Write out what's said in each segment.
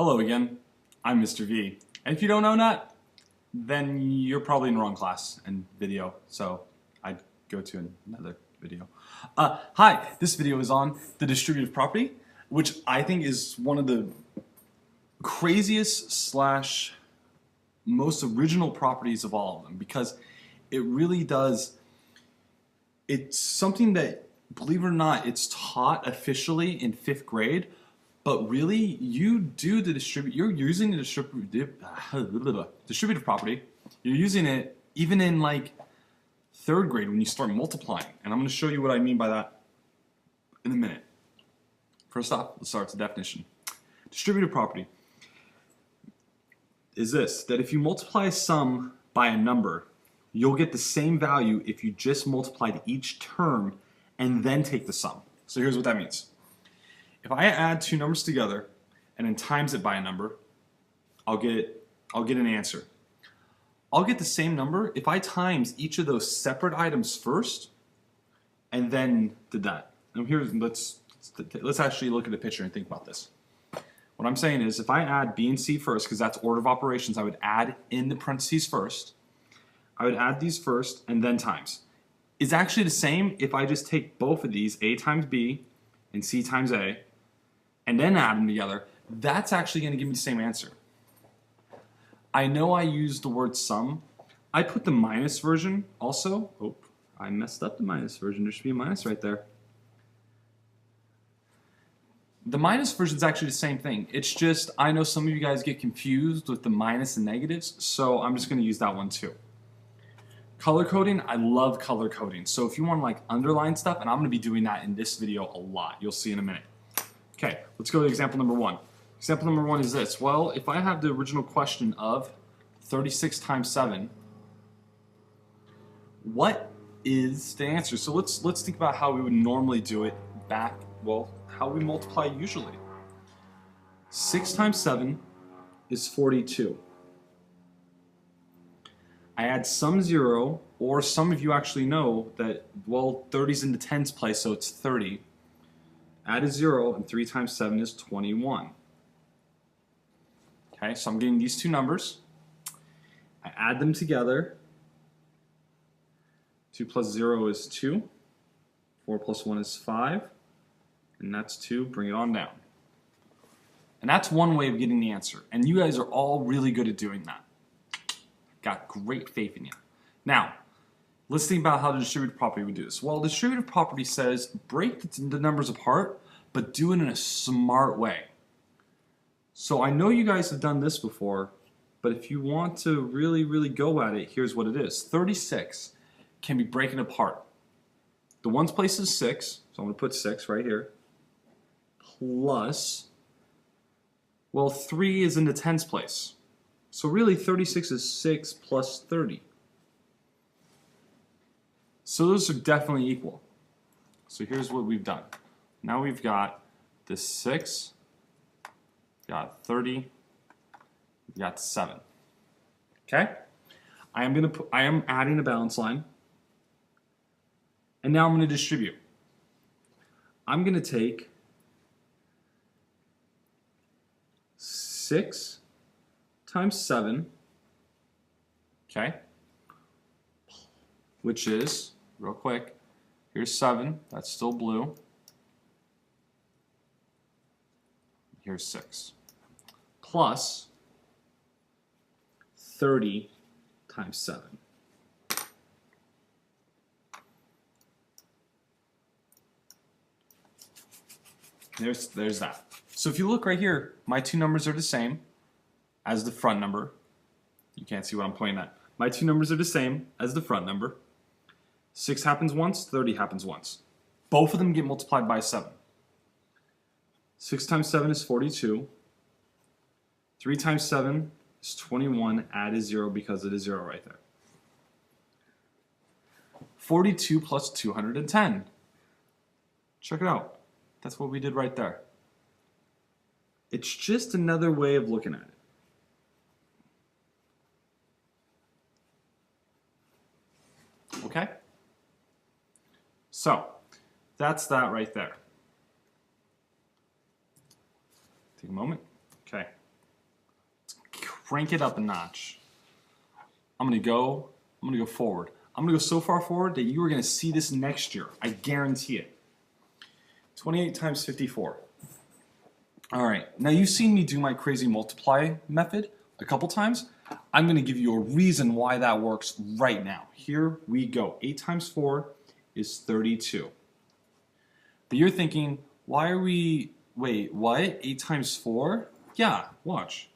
Hello again, I'm Mr. V. And if you don't know that, then you're probably in the wrong class and video, so I'd go to another video. Hi, this video is on the distributive property, which I think is one of the craziest slash most original properties of all of them, because it really does, it's something that, believe it or not, it's taught officially in 5th grade. But really, you're using the distributive property, you're using it even in like 3rd grade when you start multiplying. And I'm going to show you what I mean by that in a minute. First off, let's start with the definition. Distributive property is this, that if you multiply a sum by a number, you'll get the same value if you just multiplied each term and then take the sum. So here's what that means. If I add two numbers together and then times it by a number, I'll get an answer. I'll get the same number if I times each of those separate items first and then did that. Now let's actually look at the picture and think about this. What I'm saying is, if I add B and C first, because that's order of operations, I would add in the parentheses first. I would add these first and then times. It's actually the same if I just take both of these, A times B and C times A, and then add them together. That's actually going to give me the same answer. I know I used the word sum. I put the minus version also. Oh, I messed up the minus version. There should be a minus right there. The minus version is actually the same thing. It's just, I know some of you guys get confused with the minus and negatives, so I'm just going to use that one too. Color coding, I love color coding. So if you want to like underline stuff, and I'm going to be doing that in this video a lot. You'll see in a minute. Okay, let's go to example number 1. Example number 1 is this. Well, if I have the original question of 36 times 7, what is the answer? So let's think about how we would normally do it back, well, how we multiply usually. 6 times 7 is 42. I add some 0, or some of you actually know that, well, 30's in the tens place, so it's 30. Add a 0, and 3 times 7 is 21. Okay, so I'm getting these two numbers. I add them together. 2 plus 0 is 2. 4 plus 1 is 5. And that's 2. Bring it on down. And that's one way of getting the answer. And you guys are all really good at doing that. Got great faith in you. Now, let's think about how the distributive property would do this. Well, the distributive property says break the numbers apart, but do it in a smart way. So I know you guys have done this before, but if you want to really go at it, here's what it is. 36 can be broken apart. The ones place is 6, so I'm going to put 6 right here, plus, well, 3 is in the tens place. So really 36 is 6 plus 30. So those are definitely equal. So here's what we've done. Now we've got this 6, got 30, we've got 7. Okay? I am adding a balance line. And now I'm going to distribute. I'm going to take 6 times 7, okay, which is, real quick, here's 7, that's still blue, here's 6, plus 30 times 7. There's that. So if you look right here, my two numbers are the same as the front number. You can't see what I'm pointing at. My two numbers are the same as the front number. 6 happens once, 30 happens once. Both of them get multiplied by 7. 6 times 7 is 42. 3 times 7 is 21. Add a 0 because it is 0 right there. 42 plus 210. Check it out. That's what we did right there. It's just another way of looking at it. Okay? So, that's that right there. Take a moment. Okay. crank it up a notch. I'm gonna go forward. I'm gonna go so far forward that you are gonna see this next year. I guarantee it. 28 times 54. All right, now you've seen me do my crazy multiply method a couple times. I'm gonna give you a reason why that works right now. Here we go. 8 times 4 is 32. But you're thinking, why are we, wait, what? 8 times 4? Yeah, watch.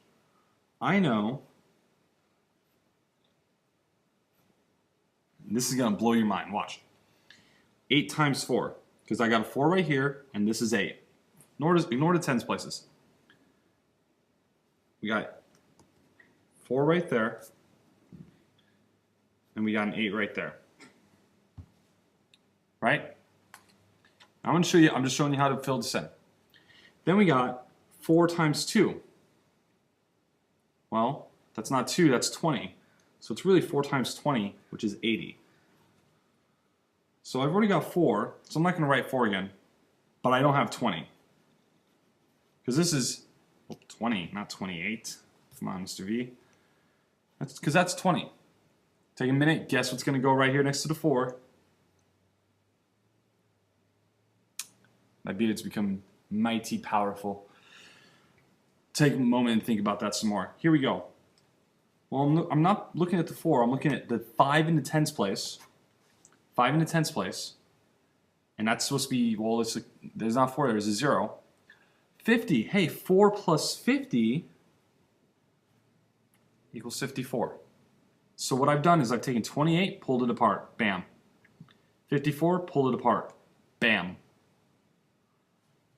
I know. This is gonna blow your mind, watch. 8 times 4, because I got a 4 right here, and this is 8. Ignore the tens places. We got 4 right there, and we got an 8 right there. Right? I'm going to show you, I'm just showing you how to fill this in. Then we got 4 times 2. Well, that's not 2, that's 20. So it's really 4 times 20, which is 80. So I've already got 4, so I'm not going to write 4 again, but I don't have 20. Because this is 20, not 28. Come on, Mr. V. Because that's 20. Take a minute, guess what's going to go right here next to the 4. My beard's become mighty powerful. Take a moment and think about that some more. Here we go. Well, I'm not looking at the 4. I'm looking at the 5 in the tens place. 5 in the tens place. And that's supposed to be, well, there's not 4, there's a 0. 50. Hey, 4 plus 50 equals 54. So what I've done is I've taken 28, pulled it apart. Bam. 54, pulled it apart. Bam.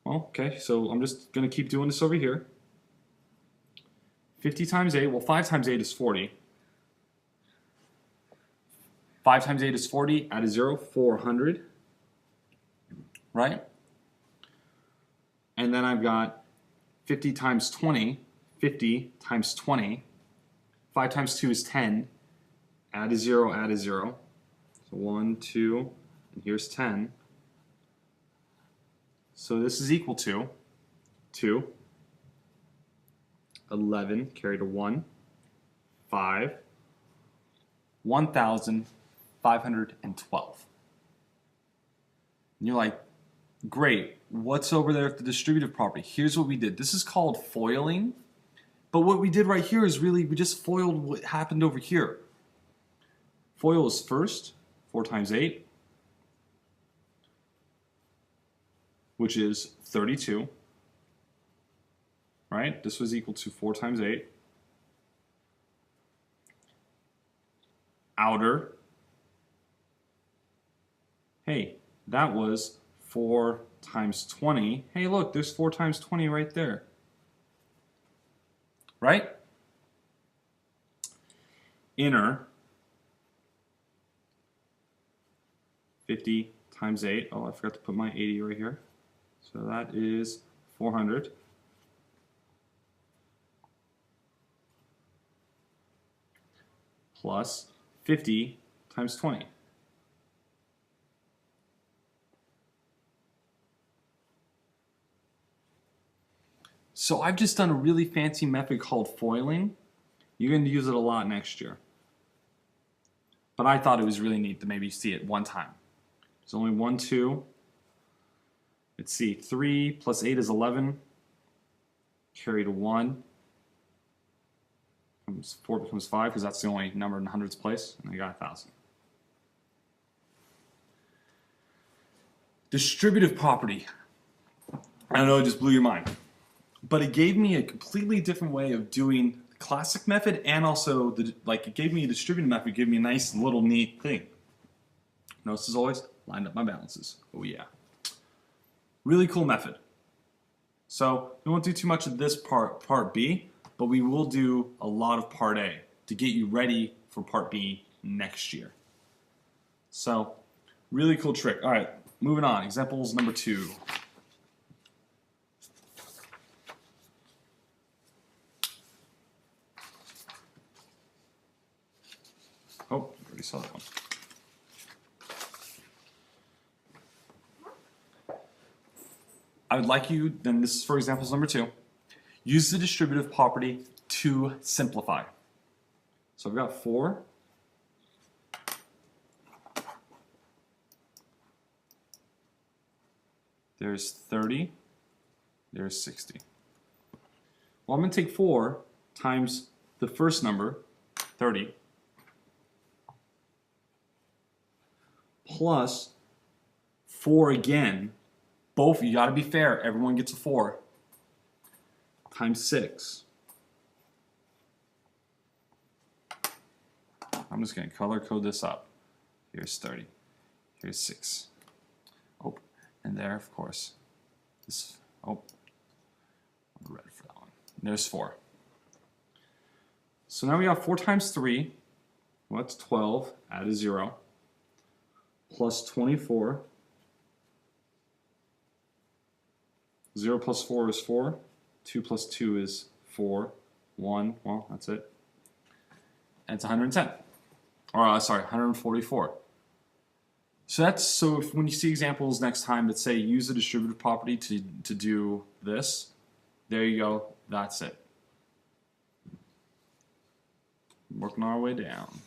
Well, okay, so I'm just going to keep doing this over here. 50 times 8, well, 5 times 8 is 40. 5 times 8 is 40, add a 0, 400. Right? And then I've got 50 times 20, 50 times 20. 5 times 2 is 10. Add a 0, add a 0. So 1, 2, and here's 10. So this is equal to 2, 11, carry to 1, 5, 1,512. And you're like, great, what's over there at the distributive property? Here's what we did. This is called foiling. But what we did right here is really, we just foiled what happened over here. FOIL is first, 4 times 8, which is 32, right? This was equal to 4 times 8. Outer, hey, that was 4 times 20. Hey, look, there's 4 times 20 right there. Right? Inner, 50 times 8. Oh, I forgot to put my 80 right here. So that is 400. Plus 50 times 20. So I've just done a really fancy method called foiling. You're going to use it a lot next year. But I thought it was really neat to maybe see it one time. There's only 1, 2. Let's see, 3 plus 8 is 11. Carry to 1. 4 becomes 5 because that's the only number in the hundreds place. And I got 1,000. Distributive property. I know it just blew your mind. But it gave me a completely different way of doing the classic method, and also it gave me a distributive method, gave me a nice little neat thing. Notice as always, lined up my balances. Oh yeah. Really cool method. So we won't do too much of this part B, but we will do a lot of part A to get you ready for part B next year. So really cool trick. All right, moving on. Examples number 2. Oh, I already saw that one. I would like you, then this is for examples number 2, use the distributive property to simplify. So I've got 4. There's 30. There's 60. Well, I'm going to take 4 times the first number, 30, plus 4 again. Both, you got to be fair. Everyone gets a 4. Times 6. I'm just going to color code this up. Here's 30. Here's 6. Oh, and there, of course. This, oh, red for that one. There's 4. So now we got 4 times 3. Well, that's 12. Add a 0. Plus 24. 0 plus 4 is 4. 2 plus 2 is 4. 1, well, that's it. And it's 110. Or, sorry, 144. So if, when you see examples next time that say use a distributive property to do this, there you go, that's it. Working our way down.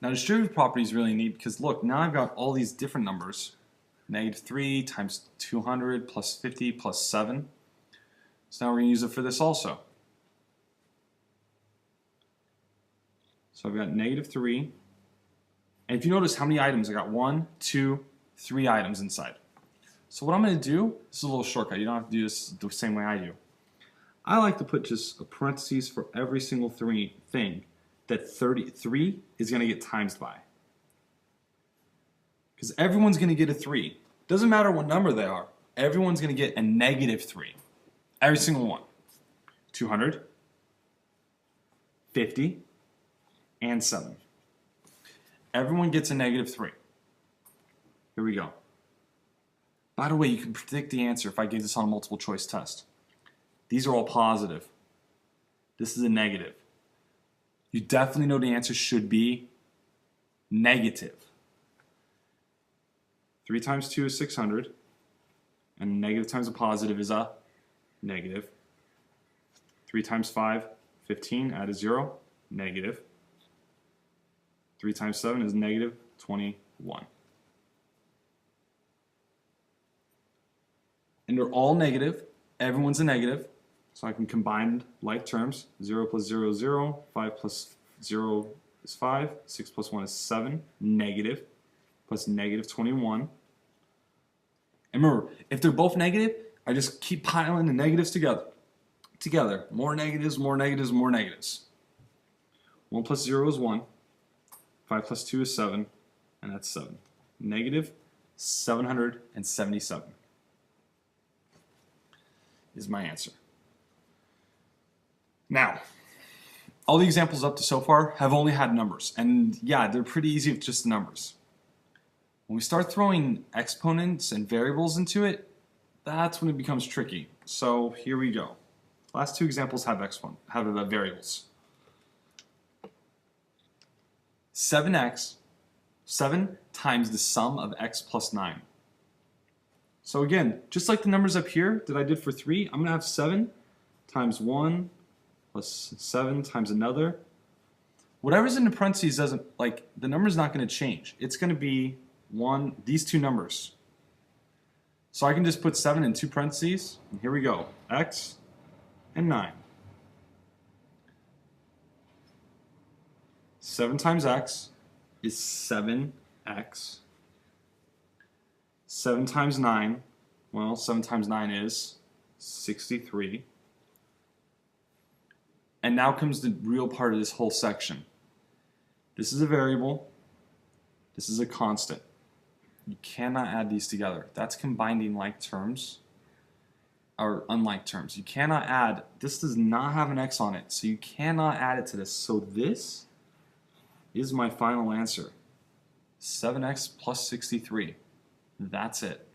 Now distributive property is really neat because look, now I've got all these different numbers. -3 times 200 plus 50 plus 7. So now we're going to use it for this also. So I've got -3. And if you notice how many items, I got 1, 2, 3 items inside. So what I'm going to do, this is a little shortcut. You don't have to do this the same way I do. I like to put just a parentheses for every single thing that 33 is going to get times by. Because everyone's going to get a 3. Doesn't matter what number they are. Everyone's going to get a -3. Every single one. 200, 50, and 7. Everyone gets a -3. Here we go. By the way, you can predict the answer if I give this on a multiple choice test. These are all positive. This is a negative. You definitely know the answer should be negative. 3 times 2 is 600. And negative times a positive is a negative. 3 times 5, 15. Add a 0. Negative. 3 times 7 is negative 21. And they're all negative. Everyone's a negative. So I can combine like terms. 0 plus 0 is 0. 5 plus 0 is 5. 6 plus 1 is 7. Negative. Plus negative 21. And remember, if they're both negative, I just keep piling the negatives together. More negatives, more negatives, more negatives. 1 plus 0 is 1. 5 plus 2 is 7. And that's 7. Negative 777 is my answer. Now, all the examples up to so far have only had numbers. And yeah, they're pretty easy with just the numbers. When we start throwing exponents and variables into it, that's when it becomes tricky. So here we go. Last 2 examples have variables. 7 times the sum of x plus 9. So again, just like the numbers up here that I did for 3, I'm going to have 7 times 1 plus 7 times another. Whatever's in the parentheses doesn't, like, the number's not going to change. It's going to be these 2 numbers. So I can just put 7 in 2 parentheses, and here we go. X and 9. 7 times x is 7x. 7 times 9, well, 7 times 9 is 63. And now comes the real part of this whole section. This is a variable. This is a constant. You cannot add these together. That's combining like terms or unlike terms. You cannot add, this does not have an x on it, so you cannot add it to this. So this is my final answer. 7x plus 63. That's it.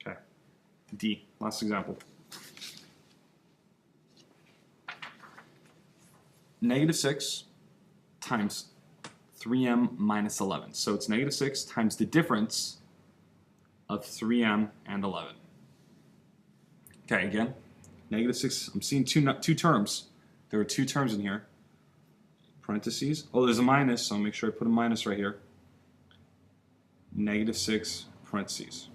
Okay. D, last example. -6 times 3m minus 11. So it's -6 times the difference of 3m and 11. Okay, again, negative 6. I'm seeing two terms. There are two terms in here. Parentheses. Oh, there's a minus, so I'll make sure I put a minus right here. Negative 6 parentheses.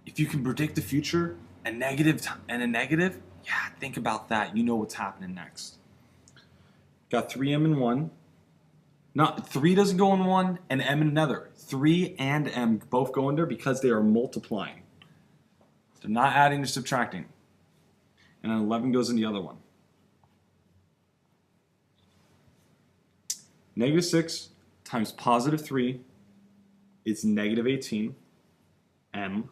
If you can predict the future, a negative and a negative, yeah, think about that. You know what's happening next. Got 3m in one. Not 3 doesn't go in one, and m in another. 3 and m both go in there because they are multiplying. They're not adding or subtracting. And then 11 goes in the other one. Negative 6 times positive 3 is negative 18 m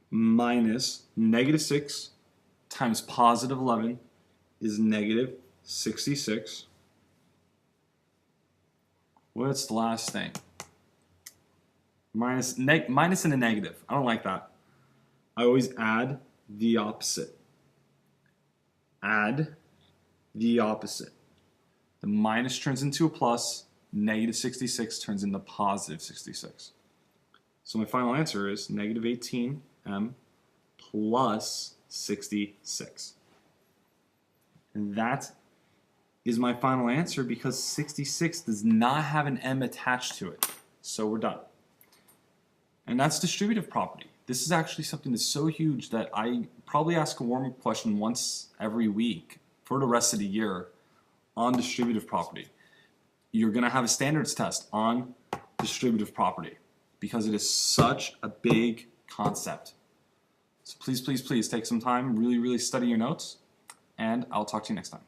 minus negative 6 times positive 11 is negative 66. What's the last thing? Minus and a negative. I don't like that. I always add the opposite. Add the opposite. The minus turns into a plus, negative 66 turns into positive 66. So my final answer is negative 18m plus 66. And that is my final answer because 66 does not have an m attached to it. So we're done. And that's distributive property. This is actually something that's so huge that I probably ask a warm-up question once every week for the rest of the year on distributive property. You're going to have a standards test on distributive property because it is such a big concept. So please, please, please take some time, really, really study your notes, and I'll talk to you next time.